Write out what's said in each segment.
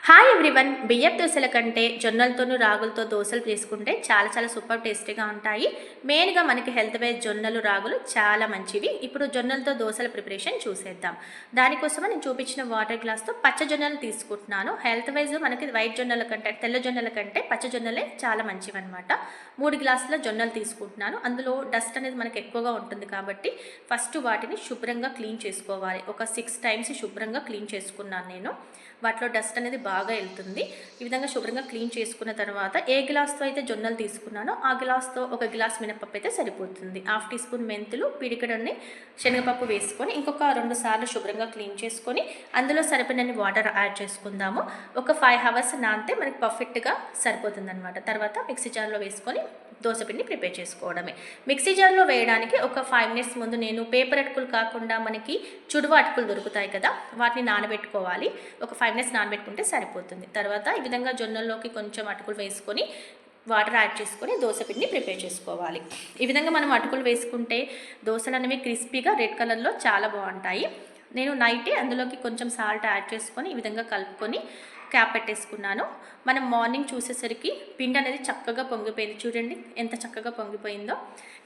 Hi everyone. బియ్యపు దోశల కంటే జొన్నలతోనూ రాగులతో దోశలు చేసుకుంటే చాలా చాలా సూపర్ టేస్టీగా ఉంటాయి. మెయిన్గా మనకి హెల్త్ వైజ్ జొన్నలు రాగులు చాలా మంచివి. ఇప్పుడు జొన్నలతో దోశల ప్రిపరేషన్ చూసేద్దాం. దానికోసం నేను చూపించిన వాటర్ గ్లాస్తో పచ్చ జొన్నలు తీసుకుంటున్నాను. హెల్త్ వైజ్ మనకి వైట్ జొన్నల కంటే తెల్ల జొన్నల కంటే పచ్చ జొన్నలే చాలా మంచివి అనమాట. 3 గ్లాసుల జొన్నలు తీసుకుంటున్నాను. అందులో డస్ట్ అనేది మనకి ఎక్కువగా ఉంటుంది కాబట్టి ఫస్ట్ వాటిని శుభ్రంగా క్లీన్ చేసుకోవాలి. ఒక 6 టైమ్స్ శుభ్రంగా క్లీన్ చేసుకున్నాను నేను. వాటిలో డస్ట్ అనేది బాగా వెళ్తుంది. ఈ విధంగా శుభ్రంగా క్లీన్ చేసుకున్న తర్వాత ఏ గ్లాస్తో అయితే జొన్నలు తీసుకున్నానో ఆ గ్లాస్తో 1 గ్లాస్ మినపప్పు అయితే సరిపోతుంది. 1/2 టీ స్పూన్ మెంతులు, పిడికెడన్ని శనగపప్పు వేసుకొని ఇంకొక 2 సార్లు శుభ్రంగా క్లీన్ చేసుకొని అందులో సరిపడినన్ని వాటర్ యాడ్ చేసుకుందాము. ఒక 5 అవర్స్ నానితే మనకి పర్ఫెక్ట్గా సరిపోతుంది అనమాట. తర్వాత మిక్సీ జార్లో వేసుకొని దోశపిండి ప్రిపేర్ చేసుకోవడమే. మిక్సీ జార్లో వేయడానికి ఒక 5 మినిట్స్ ముందు నేను పేపర్ అటుకులు కాకుండా మనకి చుడువ అటుకులు దొరుకుతాయి కదా, వాటిని నానబెట్టుకోవాలి. ఒక 5 మినిట్స్ నానబెట్టుకుంటే సరిపోతుంది. తర్వాత ఈ విధంగా జొన్నల్లోకి కొంచెం అటుకులు వేసుకొని వాటర్ యాడ్ చేసుకొని దోశపిండిని ప్రిపేర్ చేసుకోవాలి. ఈ విధంగా మనం అటుకులు వేసుకుంటే దోశలు అనేవి క్రిస్పీగా రెడ్ కలర్లో చాలా బాగుంటాయి. నేను నైటే అందులోకి కొంచెం సాల్ట్ యాడ్ చేసుకొని ఈ విధంగా కలుపుకొని క్యాప్ పెట్టేసుకున్నాను. మనం మార్నింగ్ చూసేసరికి పిండి అనేది చక్కగా పొంగిపోయింది. చూడండి ఎంత చక్కగా పొంగిపోయిందో.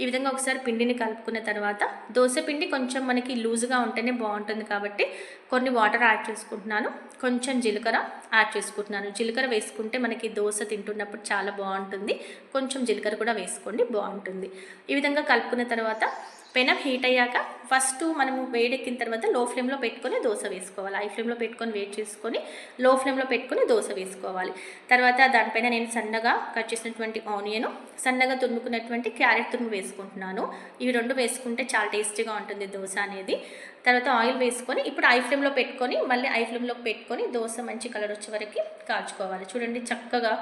ఈ విధంగా ఒకసారి పిండిని కలుపుకున్న తర్వాత దోశ పిండి కొంచెం మనకి లూజ్గా ఉంటేనే బాగుంటుంది కాబట్టి కొన్ని వాటర్ యాడ్ చేసుకుంటున్నాను. కొంచెం జీలకర్ర యాడ్ చేసుకుంటున్నాను. జీలకర్ర వేసుకుంటే మనకి దోశ తింటున్నప్పుడు చాలా బాగుంటుంది. కొంచెం జీలకర్ర కూడా వేసుకోండి, బాగుంటుంది. ఈ విధంగా కలుపుకున్న తర్వాత పెనం హీట్ అయ్యాక ఫస్ట్ మనము వేడెక్కిన తర్వాత లో ఫ్లేమ్లో పెట్టుకొని దోశ వేసుకోవాలి. హై ఫ్లేమ్లో పెట్టుకొని వేడి చేసుకొని లో ఫ్లేమ్లో పెట్టుకొని దోశ వేసుకోవాలి. తర్వాత దానిపైన నేను సన్నగా కట్ చేసినటువంటి ఆనియన్, సన్నగా తురుముకున్నటువంటి క్యారెట్ తురుము వేసుకుంటున్నాను. ఇవి 2 వేసుకుంటే చాలా టేస్టీగా ఉంటుంది దోశ అనేది. తర్వాత ఆయిల్ వేసుకొని ఇప్పుడు హై ఫ్లేమ్లో పెట్టుకొని మళ్ళీ హై ఫ్లేమ్లోకి పెట్టుకొని దోశ మంచి కలర్ వచ్చే వరకు కాల్చుకోవాలి. చూడండి చక్కగా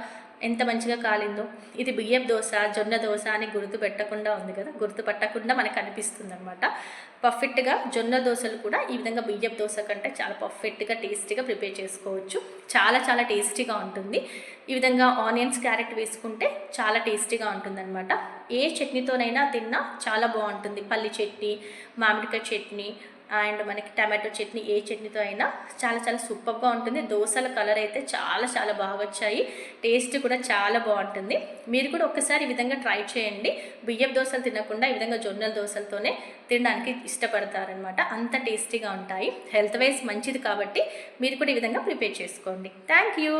ఎంత మంచిగా కాలిందో. ఇది బియ్యపు దోశ, జొన్న దోశ అని గుర్తుపెట్టకుండా ఉంది కదా, గుర్తుపట్టకుండా మనకు అనిపిస్తుంది అనమాట. పర్ఫెక్ట్గా జొన్న దోశలు కూడా ఈ విధంగా బియ్యపు దోశ కంటే చాలా పర్ఫెక్ట్గా టేస్టీగా ప్రిపేర్ చేసుకోవచ్చు. చాలా చాలా టేస్టీగా ఉంటుంది. ఈ విధంగా ఆనియన్స్ క్యారెట్ వేసుకుంటే చాలా టేస్టీగా ఉంటుంది అనమాట. ఏ చట్నీతోనైనా తిన్నా చాలా బాగుంటుంది. పల్లి చట్నీ, మామిడికాయ చట్నీ అండ్ మనకి టమాటో చట్నీ, ఏ చట్నీతో అయినా చాలా చాలా సూపర్గా ఉంటుంది. దోశల కలర్ అయితే చాలా చాలా బాగా వచ్చాయి. టేస్ట్ కూడా చాలా బాగుంటుంది. మీరు కూడా ఒక్కసారి ఈ విధంగా ట్రై చేయండి. బియ్యపు దోశలు తినకుండా ఈ విధంగా జొన్నల దోశలతోనే తినడానికి ఇష్టపడతారనమాట. అంత టేస్టీగా ఉంటాయి. హెల్త్ వైజ్ మంచిది కాబట్టి మీరు కూడా ఈ విధంగా ప్రిపేర్ చేసుకోండి. Thank you.